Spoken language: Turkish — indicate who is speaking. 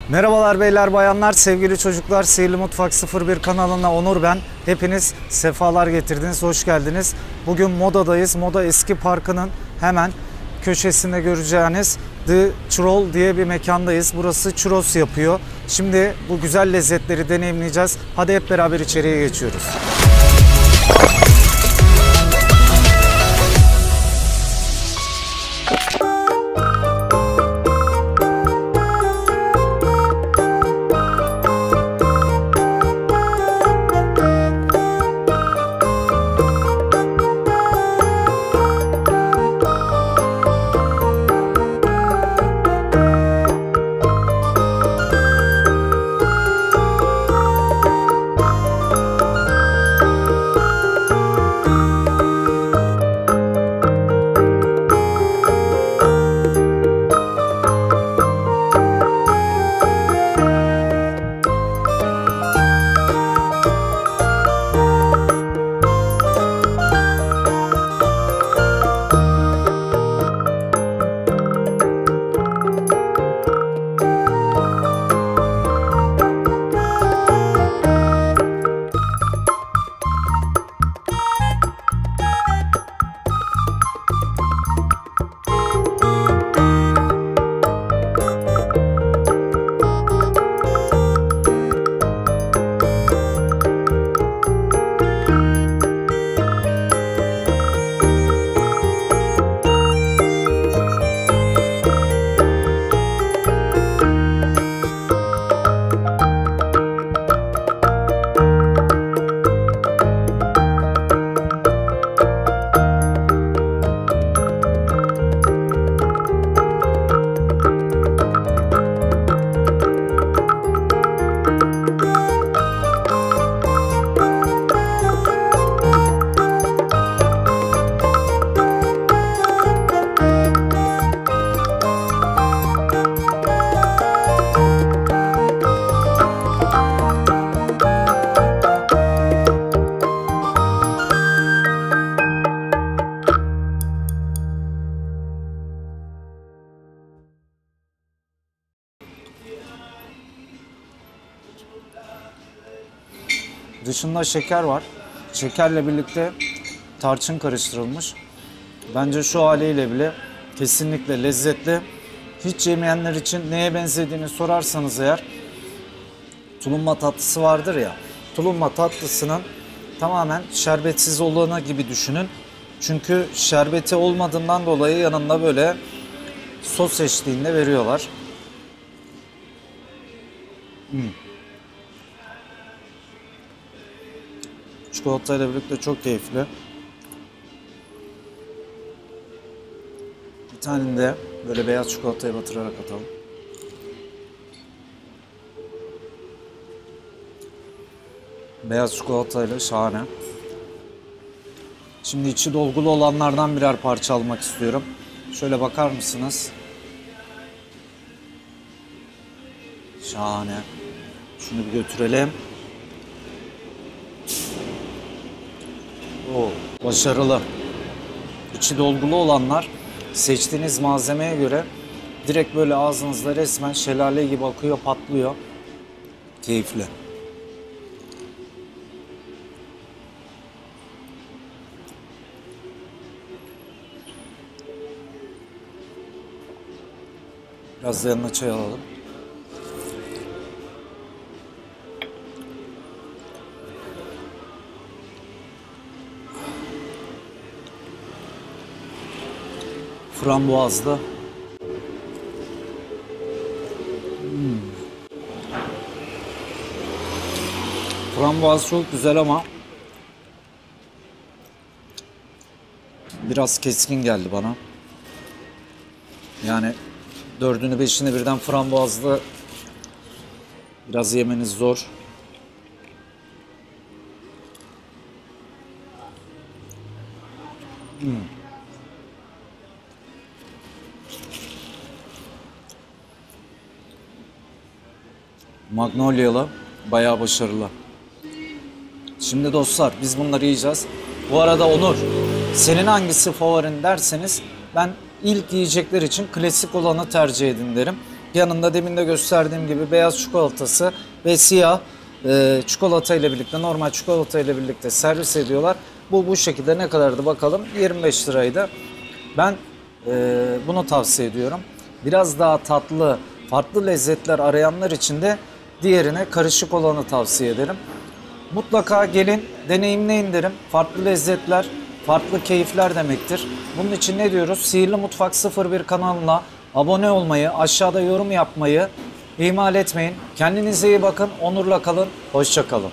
Speaker 1: Merhabalar beyler bayanlar, sevgili çocuklar. Sihirli Mutfak 01 kanalına Onur ben. Hepiniz sefalar getirdiniz, hoş geldiniz. Bugün Moda'dayız. Moda Eski Parkı'nın hemen köşesinde göreceğiniz The Troll diye bir mekandayız. Burası churros yapıyor. Şimdi bu güzel lezzetleri deneyimleyeceğiz. Hadi hep beraber içeriye geçiyoruz. Dışında şeker var. Şekerle birlikte tarçın karıştırılmış. Bence şu haliyle bile kesinlikle lezzetli. Hiç yemeyenler için neye benzediğini sorarsanız eğer, tulumba tatlısı vardır ya. Tulumba tatlısının tamamen şerbetsiz olanı gibi düşünün. Çünkü şerbeti olmadığından dolayı yanında böyle sos eşliğinde veriyorlar. Çikolatayla birlikte çok keyifli. Bir tane de böyle beyaz çikolataya batırarak atalım. Beyaz çikolatayla şahane. Şimdi içi dolgulu olanlardan birer parça almak istiyorum. Şöyle bakar mısınız? Şahane. Şunu bir götürelim. Oo, başarılı. İçi dolgulu olanlar seçtiğiniz malzemeye göre direkt böyle ağzınızda resmen şelale gibi akıyor, patlıyor. Keyifli. Biraz da yanına çay alalım. Frambuazlı. Frambuaz çok güzel ama biraz keskin geldi bana. Yani 4'ünü 5'ini birden frambuazlı biraz yemeniz zor. Magnolia'lı, bayağı başarılı. Şimdi dostlar biz bunları yiyeceğiz. Bu arada Onur, senin hangisi favorin derseniz ben ilk yiyecekler için klasik olanı tercih edin derim. Yanında demin de gösterdiğim gibi beyaz çikolatası ve siyah çikolata ile birlikte, normal çikolata ile birlikte servis ediyorlar. Bu şekilde ne kadardı bakalım? 25 liraydı. Ben bunu tavsiye ediyorum. Biraz daha tatlı, farklı lezzetler arayanlar için de diğerine karışık olanı tavsiye ederim. Mutlaka gelin, deneyimleyin derim. Farklı lezzetler, farklı keyifler demektir. Bunun için ne diyoruz? Sihirli Mutfak 01 kanalına abone olmayı, aşağıda yorum yapmayı ihmal etmeyin. Kendinize iyi bakın, onurla kalın, hoşça kalın.